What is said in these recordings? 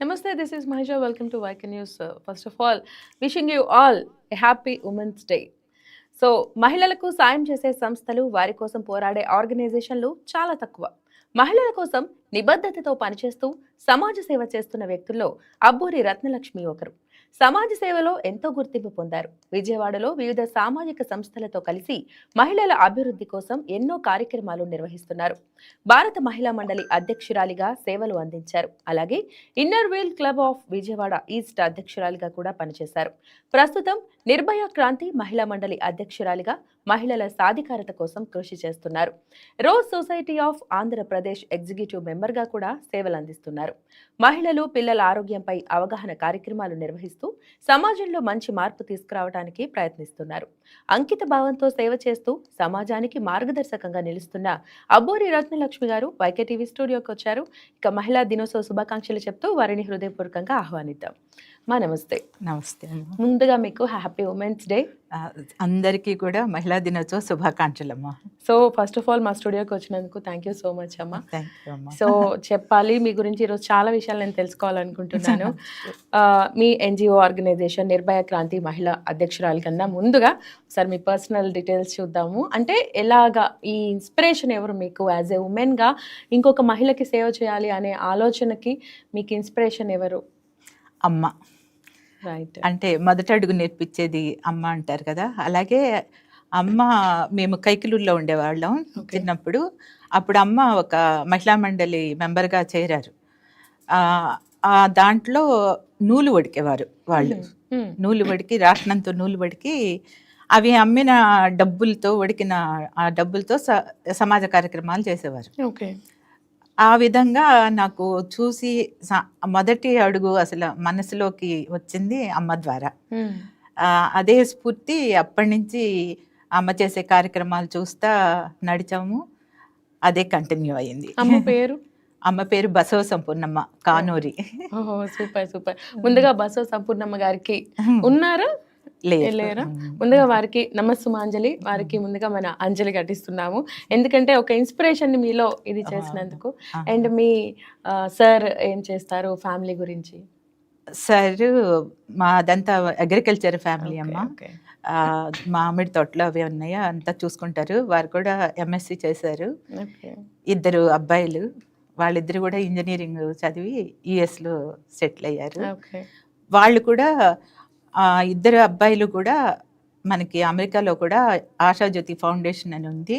Namaste, this is Mahisha. Welcome to YK News. First of all, wishing you all a happy Women's Day. So మహిళలకు సాయం చేసే సంస్థలు వారి కోసం పోరాడే ఆర్గనైజేషన్లు చాలా తక్కువ. మహిళల కోసం నిబద్ధతతో పనిచేస్తూ సమాజ సేవ చేస్తున్న వ్యక్తుల్లో అబ్బూరి రత్నలక్ష్మి ఒకరు. సమాజ సేవలో ఎంతో గుర్తింపు పొందారు. విజయవాడలో వివిధ సామాజిక సంస్థలతో కలిసి మహిళల అభివృద్ధి కోసం ఎన్నో కార్యక్రమాలు నిర్వహిస్తున్నారు. భారత మహిళా మండలి అధ్యక్షురాలిగా సేవలు అందించారు. అలాగే inner wheel club of Vijayawada east అధ్యక్షురాలిగా కూడా పనిచేశారు. ప్రస్తుతం నిర్భయ క్రాంతి మహిళా మండలి అధ్యక్షురాలిగా మహిళల సాధికారత కోసం కృషి చేస్తున్నారు. Rose society of Andhra Pradesh executive మెంబర్గా కూడా సేవలు అందిస్తున్నారు. మహిళలు పిల్లల ఆరోగ్యంపై అవగాహన కార్యక్రమాలు నిర్వహిస్తూ సమాజంలో మంచి మార్పు తీసుకురావడానికి ప్రయత్నిస్తున్నారు. అంకిత భావంతో సేవ చేస్తూ సమాజానికి మార్గదర్శకంగా నిలుస్తున్న అబ్బూరి రత్నలక్ష్మి గారు వైకే టీవీ స్టూడియోకి వచ్చారు. ఇక మహిళా దినోత్సవ శుభాకాంక్షలు చెప్తూ వారిని హృదయపూర్వకంగా ఆహ్వానిద్దాం. నమస్తే. నమస్తే. ముందుగా మీకు హ్యాపీ ఉమెన్స్ డే. అందరికీ కూడా మహిళా దినోత్సవ శుభాకాంక్షలమ్మా. సో ఫస్ట్ ఆఫ్ ఆల్ మా స్టూడియోకి వచ్చినందుకు థ్యాంక్ యూ సో మచ్ అమ్మా. సో చెప్పాలి మీ గురించి ఈరోజు చాలా విషయాలు నేను తెలుసుకోవాలనుకుంటున్నాను. మీ ఎన్జిఓ ఆర్గనైజేషన్ నిర్భయ క్రాంతి మహిళా అధ్యక్షురాలు కన్నా ముందుగా సార్ మీ పర్సనల్ డీటెయిల్స్ చూద్దాము. అంటే ఎలాగా ఈ ఇన్స్పిరేషన్ ఎవరు మీకు యాజ్ ఏ ఉమెన్గా ఇంకొక మహిళకి సేవ చేయాలి అనే ఆలోచనకి మీకు ఇన్స్పిరేషన్ ఎవరు? అమ్మ. రైట్. అంటే మొదటి అడుగు నేర్పించేది అమ్మ అంటారు కదా, అలాగే అమ్మ మేము కైకిలూరులో ఉండేవాళ్ళం చిన్నప్పుడు. అప్పుడు అమ్మ ఒక మహిళా మండలి మెంబర్గా చేరారు. దాంట్లో నూలు వడికేవారు వాళ్ళు. నూలు వడికి రాట్నంతో నూలు వడికి అవి అమ్మిన డబ్బులతో వడికిన ఆ డబ్బులతో సమాజ కార్యక్రమాలు చేసేవారు. ఓకే. ఆ విధంగా నాకు చూసి మొదటి అడుగు అసలు మనసులోకి వచ్చింది అమ్మ ద్వారా. అదే స్ఫూర్తి అప్పటి నుంచి అమ్మ చేసే కార్యక్రమాలు చూస్తా నడిచాము. అదే కంటిన్యూ అయ్యింది. అమ్మ పేరు? అమ్మ పేరు బసవ సంపూర్ణమ్మ కానూరి. ఓహో, సూపర్ సూపర్. ముందుగా బసవ సంపూర్ణమ్మ గారికి ఉన్నారా లేరా? ముందుగా వారికి నమస్సుమాంజలి. వారికి ముందుగా మన అంజలి ఘటిస్తున్నాము, ఎందుకంటే ఒక ఇన్స్పిరేషన్ మీలో ఇది చేసినందుకు. అండ్ మీ సార్ ఏం చేస్తారు, ఫ్యామిలీ గురించి? సార్ మాదంతా అగ్రికల్చర్ ఫ్యామిలీ అమ్మ. మామిడి తోటలు అవి ఉన్నాయి, అంతా చూసుకుంటారు. వారు కూడా ఎంఎస్సి చేశారు. ఇద్దరు అబ్బాయిలు, వాళ్ళిద్దరు కూడా ఇంజనీరింగ్ చదివి యుఎస్లో సెటిల్ అయ్యారు. వాళ్ళు కూడా ఇద్దరు అబ్బాయిలు కూడా మనకి అమెరికాలో కూడా ఆశాజ్యోతి ఫౌండేషన్ అని ఉంది.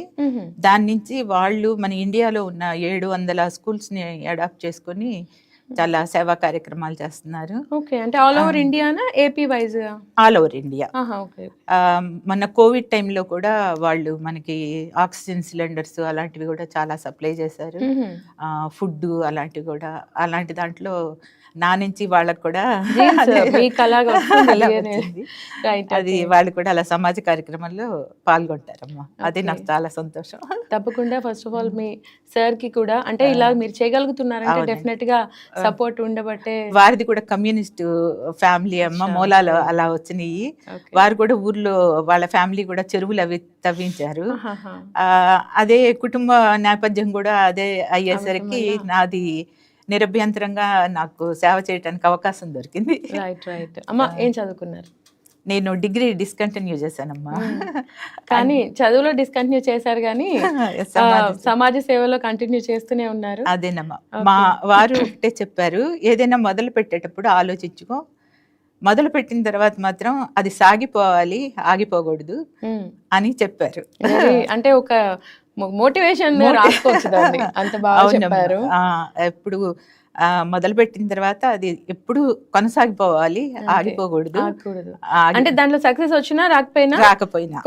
దాని నుంచి వాళ్ళు మన ఇండియాలో ఉన్న 700 స్కూల్స్ని అడాప్ట్ చేసుకొని చాలా సేవా కార్యక్రమాలు చేస్తున్నారు. ఓకే. అంటే all over Indiana, AP wise? All over India. మన కోవిడ్ టైంలో కూడా వాళ్ళు మనకి ఆక్సిజన్ సిలిండర్స్ అలాంటివి కూడా చాలా సప్లై చేశారు. ఫుడ్ అలాంటివి కూడా, అలాంటి దాంట్లో నా నుంచి వాళ్ళకు కూడా అది వాళ్ళు కూడా అలా సమాజ కార్యక్రమాల్లో పాల్గొంటారమ్మా. అది నాకు చాలా సంతోషం. తప్పకుండా. First of all me sir కి కూడా అంటే ఇలా మీరు చేయగలుగుతున్నారంటే డెఫినెట్ గా సపోర్ట్ ఉండబట్టే. వారిది కూడా కమ్యూనిస్ట్ ఫ్యామిలీ అమ్మ, మూలాలు అలా వచ్చినాయి. వారు కూడా ఊర్లో వాళ్ళ ఫ్యామిలీ కూడా చెరువులు అవి తవ్వించారు. అదే కుటుంబ నేపథ్యం కూడా అదే అయ్యేసరికి నాది నిరభ్యంతరంగా నాకు సేవ చేయడానికి అవకాశం దొరికింది. Right right. అమ్మ ఏం చదువుకున్నారు? నేను డిగ్రీ డిస్కంటిన్యూ చేశానమ్మా. కానీ చదువులో డిస్కంటిన్యూ చేశారు కానీ సమాజ సేవలో కంటిన్యూ చేస్తూనే ఉన్నారు. అదేనమ్మా. మా వారు ఒకటే చెప్పారు, ఏదైనా మొదలు పెట్టేటప్పుడు ఆలోచించుకో, మొదలు పెట్టిన తర్వాత మాత్రం అది సాగిపోవాలి, ఆగిపోకూడదు అని చెప్పారు. అంటే ఒక మోటివేషన్ రాసుకోవచ్చు దాన్ని, అంత బాగా చెప్పారు. ఎప్పుడు మొదలు పెట్టిన తర్వాత అది ఎప్పుడు కొనసాగిపోవాలి, ఆగిపోకూడదు. అంటే దాంట్లో సక్సెస్ వచ్చినా రాకపోయినా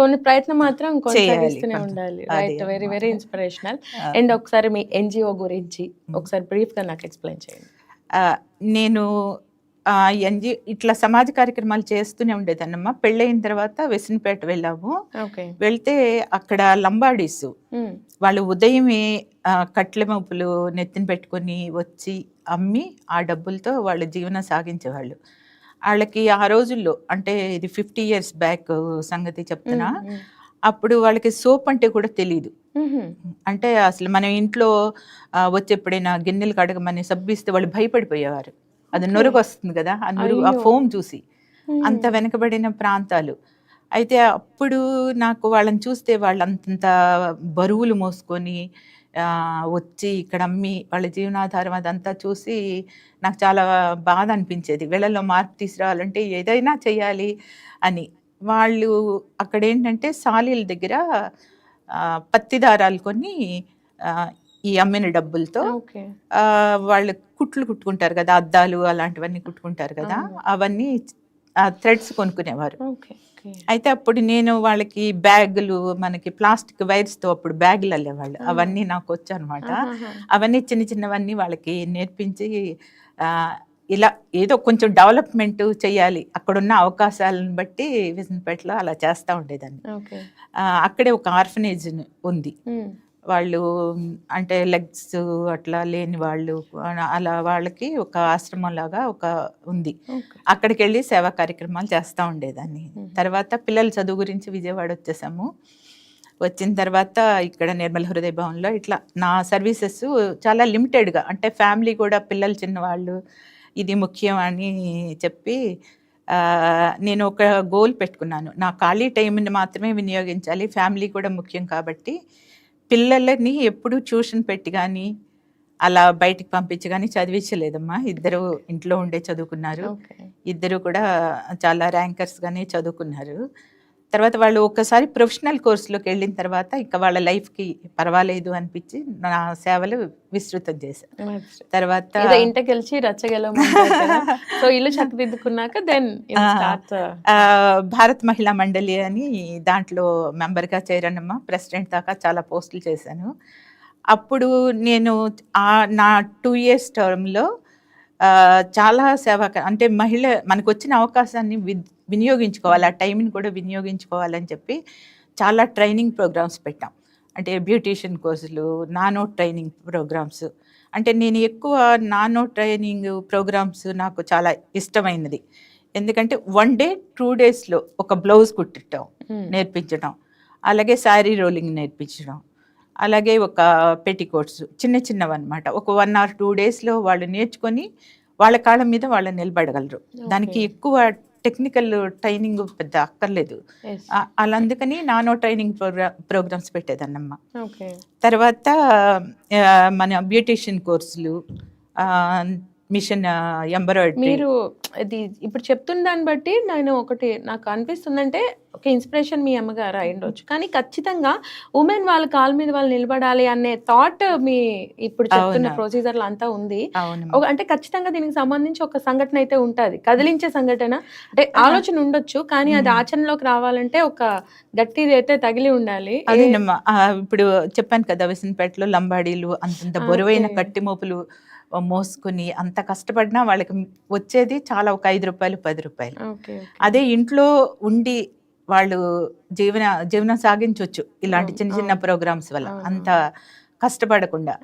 కొన్ని ప్రయత్నం మాత్రం కొనసాగిస్తూనే ఉండాలి. Right. Very very inspirational. And ఒకసారి మీ ఎన్జిఓ గురించి ఒకసారి బ్రీఫ్ గా నాకు ఎక్స్ప్లెయిన్ చేయండి. నేను ఇట్లా సమాజ కార్యక్రమాలు చేస్తూనే ఉండేదన్నమ్మా. పెళ్ళయిన తర్వాత వెసిన్పేట వెళ్ళాము. వెళ్తే అక్కడ లంబాడీస్ వాళ్ళు ఉదయమే కట్ల మోపులు నెత్తిన పెట్టుకొని వచ్చి అమ్మి ఆ డబ్బులతో వాళ్ళు జీవనం సాగించేవాళ్ళు. వాళ్ళకి ఆ రోజుల్లో, అంటే ఇది 50 years బ్యాక్ సంగతి చెప్తున్నా, అప్పుడు వాళ్ళకి సోప్ అంటే కూడా తెలియదు. అంటే అసలు మనం ఇంట్లో వచ్చి ఎప్పుడైనా గిన్నెలు కడగమని సబ్బిస్తే వాళ్ళు భయపడిపోయేవారు. అది నురుగు వస్తుంది కదా, ఆ నురుగు, ఆ అయ్యో. ఫోమ్ చూసి అంత వెనకబడిన ప్రాంతాలు. అయితే అప్పుడు నాకు వాళ్ళని చూస్తే వాళ్ళు అంతంత బరువులు మోసుకొని వచ్చి ఇక్కడ అమ్మి వాళ్ళ జీవనాధారం అదంతా చూసి నాకు చాలా బాధ అనిపించేది. వీళ్ళలో మార్పు తీసుకురావాలంటే ఏదైనా చేయాలి అని. వాళ్ళు అక్కడేంటంటే సాలీల దగ్గర పత్తి దారాలు కొని ఈ అమ్మిన డబ్బులతో ఓకే. వాళ్ళు కుట్లు కుట్టుకుంటారు కదా, అద్దాలు అలాంటివన్నీ కుట్టుకుంటారు కదా, అవన్నీ థ్రెడ్స్ కొనుక్కునేవారు. ఓకే. ఓకే. అయితే అప్పుడు నేను వాళ్ళకి బ్యాగులు, మనకి ప్లాస్టిక్ వైర్స్తో అప్పుడు బ్యాగులు అల్లేవాళ్ళు, అవన్నీ నాకు వచ్చు అనమాట. అవన్నీ చిన్న చిన్నవన్నీ వాళ్ళకి నేర్పించి ఇలా ఏదో కొంచెం డెవలప్మెంట్ చేయాలి అక్కడున్న అవకాశాలను బట్టి విజన్పేటలో అలా చేస్తూ ఉండేదాన్ని. ఓకే. అక్కడే ఒక ఆర్ఫనేజ్ ఉంది. వాళ్ళు అంటే లెగ్స్ అట్లా లేని వాళ్ళు, అలా వాళ్ళకి ఒక ఆశ్రమం లాగా ఒక ఉంది. అక్కడికి వెళ్ళి సేవా కార్యక్రమాలు చేస్తూ ఉండేదాన్ని. తర్వాత పిల్లల చదువు గురించి విజయవాడ వచ్చేసాము. వచ్చిన తర్వాత ఇక్కడ నిర్మల హృదయ భవన్లో ఇట్లా నా సర్వీసెస్ చాలా లిమిటెడ్గా, అంటే ఫ్యామిలీ కూడా పిల్లలు చిన్నవాళ్ళు, ఇది ముఖ్యం అని చెప్పి నేను ఒక గోల్ పెట్టుకున్నాను. నా ఖాళీ టైంని మాత్రమే వినియోగించాలి, ఫ్యామిలీ కూడా ముఖ్యం కాబట్టి పిల్లలని ఎప్పుడు ట్యూషన్ పెట్టి కానీ అలా బయటికి పంపించి కానీ చదివించలేదమ్మా. ఇద్దరు ఇంట్లో ఉండే చదువుకున్నారు. ఇద్దరు కూడా చాలా ర్యాంకర్స్గానే చదువుకున్నారు. తర్వాత వాళ్ళు ఒక్కసారి ప్రొఫెషనల్ కోర్సులోకి వెళ్ళిన తర్వాత ఇక వాళ్ళ లైఫ్కి పర్వాలేదు అనిపించి నా సేవలు విస్తృతం చేశాను. తర్వాత ఇంటికి వెళ్ళి రచ్చగలం సో ఇల్లు చక్కదిద్దుకున్నాక దెన్ భారత్ మహిళా మండలి అని దాంట్లో మెంబర్గా చేరానమ్మా. ప్రెసిడెంట్ దాకా చాలా పోస్టులు చేశాను. అప్పుడు నేను నా 2 years టర్మ్లో చాలా సేవా, అంటే మనకు వచ్చిన అవకాశాన్ని వినియోగించుకోవాలి, ఆ టైంని కూడా వినియోగించుకోవాలని చెప్పి చాలా ట్రైనింగ్ ప్రోగ్రామ్స్ పెట్టాం. అంటే బ్యూటీషియన్ కోర్సులు, నానో ట్రైనింగ్ ప్రోగ్రామ్స్. అంటే నేను ఎక్కువ నానో ట్రైనింగ్ ప్రోగ్రామ్స్ నాకు చాలా ఇష్టమైనది. ఎందుకంటే 1 day 2 daysలో ఒక బ్లౌజ్ కుట్టడం నేర్పించడం, అలాగే శారీ రోలింగ్ నేర్పించడం, అలాగే ఒక పెట్టికోట్స్ చిన్న చిన్నవన్నమాట. ఒక 1 or 2 daysలో వాళ్ళు నేర్చుకొని వాళ్ళ కాళ్ళ మీద వాళ్ళు నిలబడగలరు. దానికి ఎక్కువ టెక్నికల్ ట్రైనింగ్ పెద్ద అక్కర్లేదు. అలా అందుకని నానో ట్రైనింగ్ ప్రోగ్రామ్స్ పెట్టేదన్నమ్మ. తర్వాత మన బ్యూటీషియన్ కోర్సులు, మిషన్ ఎంబ్రాయిడరీ. మీరు ఇది ఇప్పుడు చెప్తున్న దాన్ని బట్టి నాకు అనిపిస్తుందంటే ఒక ఇన్స్పిరేషన్ మీ అమ్మగారు అయ్యుండొచ్చు, కానీ ఖచ్చితంగా ఉమెన్ వాళ్ళ కాళ్ళ మీద వాళ్ళు నిలబడాలి అనే థాట్ మీ ఇప్పుడు చెప్తున్న ప్రొసీజర్లు అంతా ఉంది. అంటే ఖచ్చితంగా దీనికి సంబంధించి ఒక సంఘటన అయితే ఉంటుంది, కదిలించే సంఘటన. అంటే ఆలోచన ఉండొచ్చు, కానీ అది ఆచరణలోకి రావాలంటే ఒక గట్టిది అయితే తగిలి ఉండాలి. అదేనమ్మా, ఇప్పుడు చెప్పాను కదా, విసనపేటలో లంబాడీలు అంతంత బరువైన కట్టి మోపులు మోసుకుని అంత కష్టపడినా వాళ్ళకి వచ్చేది చాలా, ఒక 5 రూపాయలు 10 రూపాయలు. అదే ఇంట్లో ఉండి వాళ్ళు జీవనం సాగించవచ్చు ఇలాంటి చిన్న చిన్న ప్రోగ్రామ్స్ వల్ల, అంత కష్టపడకుండా.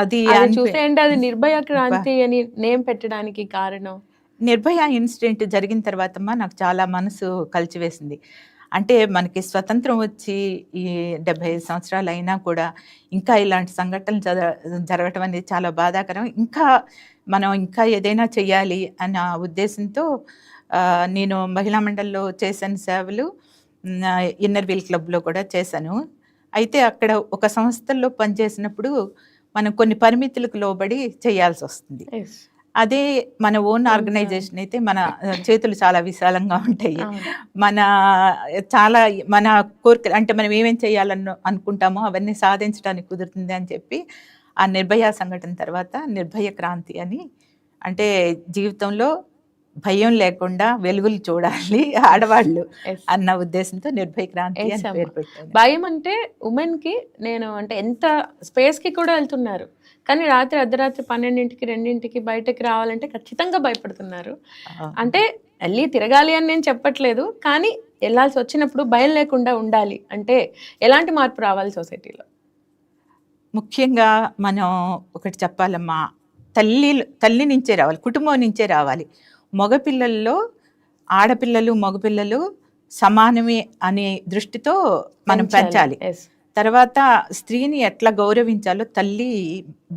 అది చూసేయండి, అది నిర్భయ క్రాంతి అని నేమ్ పెట్టడానికి కారణం. నిర్భయ ఇన్సిడెంట్ జరిగిన తర్వాత నాకు చాలా మనసు కలిచివేసింది. అంటే మనకి స్వతంత్రం వచ్చి ఈ 75 సంవత్సరాలు అయినా కూడా ఇంకా ఇలాంటి సంఘటనలు జరగటం అనేది చాలా బాధాకరం. మనం ఇంకా ఏదైనా చెయ్యాలి అన్న ఉద్దేశంతో నేను మహిళా మండలిలో చేసిన సేవలు ఇన్నర్ వీల్ క్లబ్లో కూడా చేశాను. అయితే అక్కడ ఒక సంస్థల్లో పనిచేసినప్పుడు మనం కొన్ని పరిమితులకు లోబడి చేయాల్సి వస్తుంది. అదే మన ఓన్ ఆర్గనైజేషన్ అయితే మన చేతులు చాలా విశాలంగా ఉంటాయి. మన కోరికలు, అంటే మనం ఏమేం అనుకుంటామో అవన్నీ సాధించడానికి కుదురుతుంది అని చెప్పి ఆ నిర్భయ సంఘటన తర్వాత నిర్భయ క్రాంతి అని, అంటే జీవితంలో భయం లేకుండా వెలుగులు చూడాలి ఆడవాళ్ళు అన్న ఉద్దేశంతో నిర్భయ క్రాంతి అని పేరు పెట్టాను. భయం అంటే ఉమెన్ కి, నేను అంటే ఎంత స్పేస్ కి కూడా వెళ్తున్నారు, కానీ రాత్రి అర్ధరాత్రి 12ంటికి 2ంటికి బయటకు రావాలంటే ఖచ్చితంగా భయపడుతున్నారు. అంటే వెళ్ళి తిరగాలి అని నేను చెప్పట్లేదు, కానీ వెళ్ళాల్సి వచ్చినప్పుడు భయం లేకుండా ఉండాలి అంటే ఎలాంటి మార్పు రావాలి సొసైటీలో? ముఖ్యంగా మనం ఒకటి చెప్పాలమ్మా, తల్లి నుంచే రావాలి, కుటుంబం నుంచే రావాలి. మగపిల్లల్లో ఆడపిల్లలు మగపిల్లలు సమానమే అనే దృష్టితో మనం పెంచాలి. తర్వాత స్త్రీని ఎట్లా గౌరవించాలో తల్లి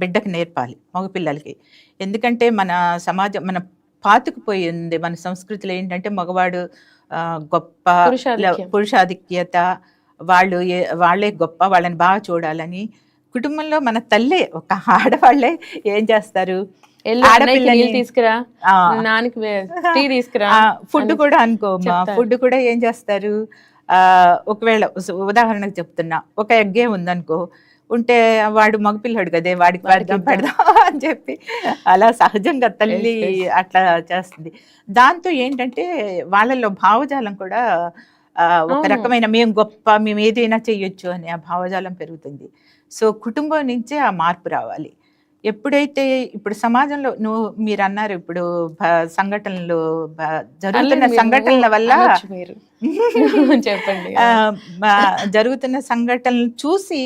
బిడ్డకు నేర్పాలి, మగపిల్లలకి. ఎందుకంటే మన సమాజం మన పాతుకుపోయింది మన సంస్కృతిలో ఏంటంటే మగవాడు గొప్ప, పురుషాధిక్యత, వాళ్ళే గొప్ప, వాళ్ళని బాగా చూడాలని. కుటుంబంలో మన తల్లే, ఒక ఆడవాళ్ళే ఏం చేస్తారు, ఆడపిల్లని తీసుకురా, ఫుడ్ కూడా అనుకోమా, ఫుడ్ కూడా ఏం చేస్తారు, ఒకవేళ ఉదాహరణకు చెప్తున్నా, ఒక ఎగ్గే ఉందనుకో, ఉంటే వాడు మగపిల్లడు కదే, వాడికి పెడదాం అని చెప్పి అలా సహజంగా తల్లి అట్లా చేస్తుంది. దాంతో ఏంటంటే వాళ్ళలో భావజాలం కూడా ఒక రకమైన మేము గొప్ప, మేము ఏదైనా చెయ్యొచ్చు అనే ఆ భావజాలం పెరుగుతుంది. సో కుటుంబం నుంచే ఆ మార్పు రావాలి. ఎప్పుడైతే ఇప్పుడు సమాజంలో మీరు అన్నారు, ఇప్పుడు సంఘటనలు జరుగుతున్న సంఘటనల వల్ల చెప్పండి, జరుగుతున్న సంఘటనలు చూసి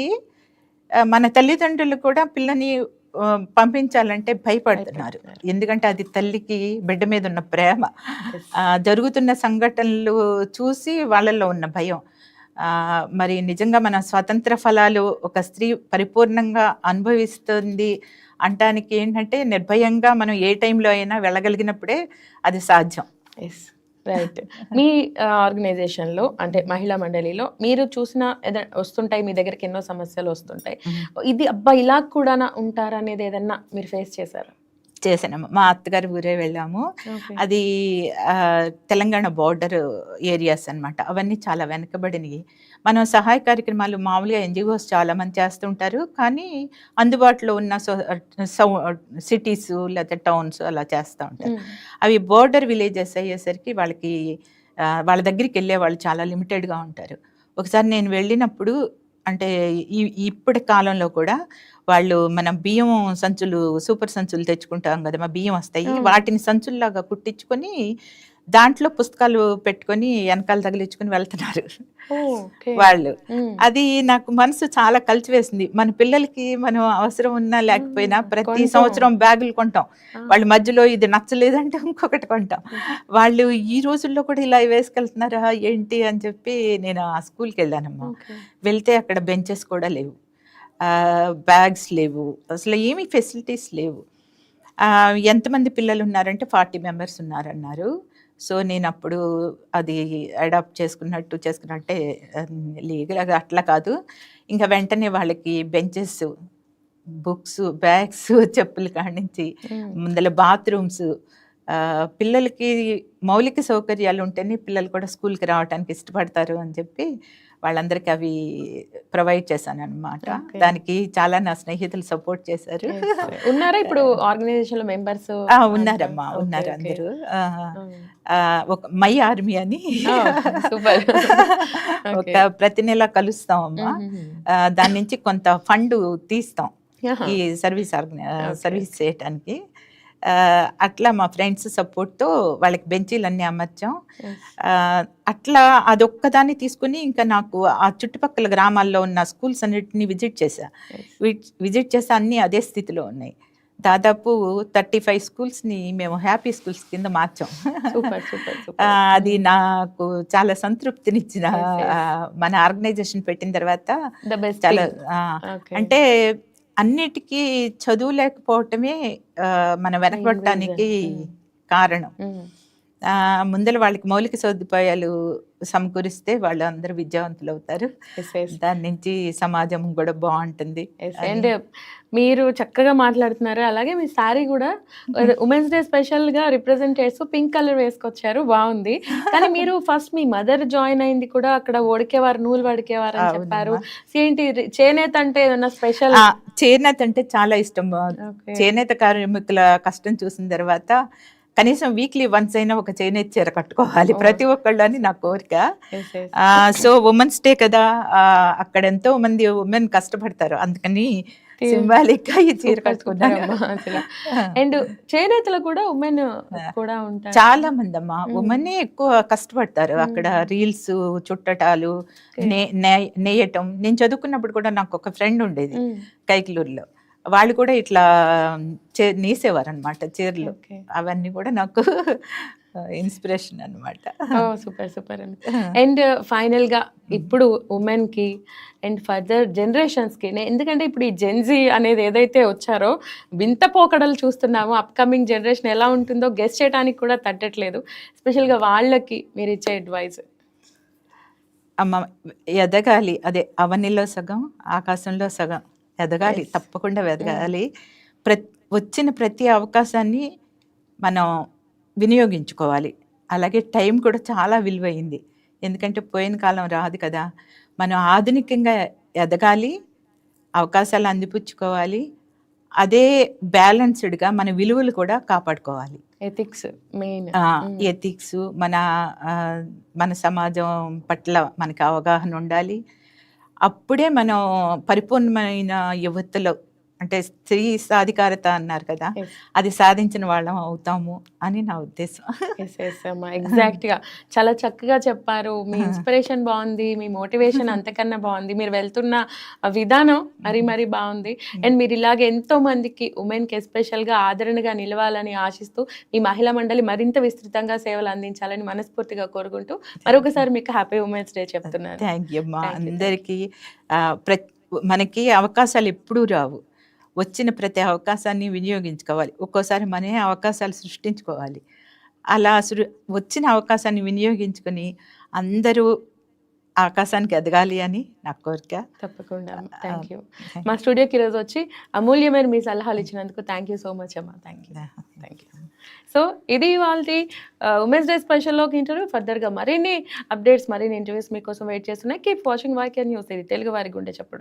మన తల్లిదండ్రులు కూడా పిల్లని పంపించాలంటే భయపడుతున్నారు. ఎందుకంటే అది తల్లికి బిడ్డ మీద ఉన్న ప్రేమ. జరుగుతున్న సంఘటనలు చూసి వాళ్ళల్లో ఉన్న భయం. మరి నిజంగా మన స్వతంత్ర ఫలాలు ఒక స్త్రీ పరిపూర్ణంగా అనుభవిస్తుంది అంటానికి ఏంటంటే నిర్భయంగా మనం ఏ టైంలో అయినా వెళ్ళగలిగినప్పుడే అది సాధ్యం. Yes, right. మీ ఆర్గనైజేషన్లో అంటే మహిళా మండలిలో మీరు చూసిన వస్తుంటాయి, మీ దగ్గరికి ఎన్నో సమస్యలు వస్తుంటాయి, ఇది అబ్బా ఇలా కూడా ఉంటారనేది ఏదన్నా మీరు ఫేస్ చేశారా? చేసాము. మా అత్తగారి ఊరే వెళ్ళాము. అది తెలంగాణ బార్డర్ ఏరియాస్ అన్నమాట. అవన్నీ చాలా వెనకబడినవి. మనం సహాయ కార్యక్రమాలు మామూలుగా ఎన్జిఓస్ చాలా మంది చేస్తుంటారు, కానీ అందుబాటులో ఉన్న సిటీస్ లేకపోతే టౌన్స్ అలా చేస్తూ ఉంటారు. అవి బోర్డర్ విలేజెస్ అయ్యేసరికి వాళ్ళ దగ్గరికి వెళ్ళే వాళ్ళు చాలా లిమిటెడ్గా ఉంటారు. ఒకసారి నేను వెళ్ళినప్పుడు, అంటే ఇప్పటి కాలంలో కూడా వాళ్ళు మనం బియ్యం సంచులు, సూపర్ సంచులు తెచ్చుకుంటాం కదా, మా బియ్యం వస్తాయి, వాటిని సంచుల్లాగా కుట్టించుకొని దాంట్లో పుస్తకాలు పెట్టుకొని వెనకాల తగిలించుకొని వెళ్తున్నారు వాళ్ళు. అది నాకు మనసు చాలా కలిచివేసింది. మన పిల్లలకి మనం అవసరం ఉన్నా లేకపోయినా ప్రతి సంవత్సరం బ్యాగులు కొంటాం, వాళ్ళ మధ్యలో ఇది నచ్చలేదంటే ఇంకొకటి కొంటాం. వాళ్ళు ఈ రోజుల్లో కూడా ఇలా వేసుకెళ్తున్నారా ఏంటి అని చెప్పి నేను ఆ స్కూల్కి వెళ్ళానమ్మా. వెళ్తే అక్కడ బెంచెస్ కూడా లేవు, బ్యాగ్స్ లేవు, అసలు ఏమీ ఫెసిలిటీస్ లేవు. ఎంతమంది పిల్లలు ఉన్నారంటే 40 మెంబర్స్ ఉన్నారన్నారు. సో నేను అప్పుడు అది అడాప్ట్ చేసుకున్నట్టే లీగల్గా అట్లా కాదు, ఇంకా వెంటనే వాళ్ళకి బెంచెస్, బుక్స్, బ్యాగ్స్, చెప్పులు కానించి ముందల బాత్రూమ్స్, పిల్లలకి మౌలిక సౌకర్యాలు ఉంటేనే పిల్లలు కూడా స్కూల్కి రావడానికి ఇష్టపడతారు అని చెప్పి వాళ్ళందరికీ అవి ప్రొవైడ్ చేశాను అనమాట. దానికి చాలా నా స్నేహితులు సపోర్ట్ చేశారు. ఉన్నారా ఇప్పుడు ఆర్గనైజేషన్ లో మెంబర్స్? ఉన్నారమ్మా, ఉన్నారు అందరూ. ఒక మై ఆర్మీ అని ఒక ప్రతి నెల కలుస్తాం అమ్మా. దాని నుంచి కొంత ఫండ్ తీస్తాం ఈ సర్వీస్ చేయటానికి. అట్లా మా ఫ్రెండ్స్ సపోర్ట్తో వాళ్ళకి బెంచీలన్నీ అమర్చాం. అట్లా అదొక్కదాన్ని తీసుకుని ఇంకా నాకు ఆ చుట్టుపక్కల గ్రామాల్లో ఉన్న స్కూల్స్ అన్నిటిని విజిట్ చేసా. అన్నీ అదే స్థితిలో ఉన్నాయి. దాదాపు 35 స్కూల్స్ని మేము హ్యాపీ స్కూల్స్ కింద మార్చాం. అది నాకు చాలా సంతృప్తినిచ్చిన, మన ఆర్గనైజేషన్ పెట్టిన తర్వాత చాలా. అంటే అన్నిటికీ చదువు లేకపోవటమే మనం వెనకబడటానికి కారణం. ముందర వాళ్ళకి మౌలిక సదుపాయాలు సమకూరిస్తే వాళ్ళు అందరూ విద్యావంతులు అవుతారు. దాని నుంచి సమాజం కూడా బాగుంటుంది. అండ్ మీరు చక్కగా మాట్లాడుతున్నారు. అలాగే మీ శారీ కూడా ఉమెన్స్ డే స్పెషల్ గా రిప్రజెంట్ చేస్తూ పింక్ కలర్ వేసుకొచ్చారు, బాగుంది. కానీ మీరు ఫస్ట్ మీ మదర్ జాయిన్ అయింది కూడా అక్కడ వడికేవారు, నూలు వడికేవారు అని చెప్పారు. ఏంటి చేనేత అంటే ఏదన్నా స్పెషల్? చేనేత అంటే చాలా ఇష్టం. చేనేత కార్మికుల కష్టం చూసిన తర్వాత కనీసం వీక్లీ వన్స్ అయినా ఒక చేనేత చీర కట్టుకోవాలి ప్రతి ఒక్కళ్ళు అని నా కోరిక. సో ఉమెన్స్ డే కదా, అక్కడ ఎంతో మంది ఉమెన్ కష్టపడతారు, అందుకని సింబాలిక్ గా ఈ చీర కట్టుకున్నాను. అండ్ చేనేతలు కూడా ఉమెన్ కూడా ఉంటారు చాలా మంది అమ్మా. ఉమెన్ ఎక్కువ కష్టపడతారు అక్కడ. రీల్స్ చుట్టటాలు, నేయటం. నేను చదువుకున్నప్పుడు కూడా నాకు ఒక ఫ్రెండ్ ఉండేది కైకలూరులో, వాళ్ళు కూడా ఇట్లా నేసేవారు అనమాట చీరలు. అవన్నీ కూడా నాకు ఇన్స్పిరేషన్ అనమాట. సూపర్ సూపర్ అండి. అండ్ ఫైనల్గా ఇప్పుడు ఉమెన్కి అండ్ ఫర్దర్ జనరేషన్స్కి, ఎందుకంటే ఇప్పుడు ఈ జెన్జీ అనేది ఏదైతే వచ్చారో వింత పోకడలు చూస్తున్నామో, అప్కమింగ్ జనరేషన్ ఎలా ఉంటుందో గెస్ చేయడానికి కూడా తట్టట్లేదు. స్పెషల్గా వాళ్ళకి మీరు ఇచ్చే అడ్వైస్? అమ్మ, ఎదగాలి. అదే అవనిలో సగం ఆకాశంలో సగం ఎదగాలి. తప్పకుండా ఎదగాలి. వచ్చిన ప్రతి అవకాశాన్ని మనం వినియోగించుకోవాలి. అలాగే టైం కూడా చాలా విలువైంది. ఎందుకంటే పోయిన కాలం రాదు కదా. మనం ఆధునికంగా ఎదగాలి, అవకాశాలు అందిపుచ్చుకోవాలి. అదే బ్యాలెన్స్డ్గా మన విలువలు కూడా కాపాడుకోవాలి. Ethics main. ఎథిక్స్, మన సమాజం పట్ల మనకి అవగాహన ఉండాలి. అప్పుడే మనం పరిపూర్ణమైన యువతలో, అంటే స్త్రీ సాధికారత అన్నారు కదా, అది సాధించిన వాళ్ళం అవుతాము అని నా ఉద్దేశం. ఎగ్జాక్ట్గా చాలా చక్కగా చెప్పారు. మీ ఇన్స్పిరేషన్ బాగుంది, మీ మోటివేషన్ అంతకన్నా బాగుంది, మీరు వెళ్తున్న విధానం మరీ బాగుంది. అండ్ మీరు ఇలాగే ఎంతో మందికి ఉమెన్కి ఎస్పెషల్గా ఆదరణగా నిలవాలని ఆశిస్తూ ఈ మహిళా మండలి మరింత విస్తృతంగా సేవలు అందించాలని మనస్ఫూర్తిగా కోరుకుంటూ మరొకసారి మీకు హ్యాపీ ఉమెన్స్ డే చెప్తున్నాను. థ్యాంక్ యూ అమ్మా. అందరికీ మనకి అవకాశాలు ఎప్పుడూ రావు. వచ్చిన ప్రతి అవకాశాన్ని వినియోగించుకోవాలి. ఒక్కోసారి మనమే అవకాశాలు సృష్టించుకోవాలి. అలా వచ్చిన అవకాశాన్ని వినియోగించుకొని అందరూ ఆకాశానికి ఎదగాలి అని నా కోరిక. తప్పకుండా. Thank you. మా స్టూడియోకి ఈరోజు వచ్చి అమూల్యమైన మీ సలహాలు ఇచ్చినందుకు థ్యాంక్ యూ సో మచ్ అమ్మా. Thank you. సో ఇది వాళ్ళ ఉమెన్స్ డే స్పెషల్లోకి ఇంటర్వ్యూ. ఫర్దర్గా మరిన్ని అప్డేట్స్, మరిన్ని ఇంటర్వ్యూస్ మీకోసం వెయిట్ చేస్తున్నాయి. Keep watching YK news. ఇది తెలుగు వారి గుండె చప్పుడు.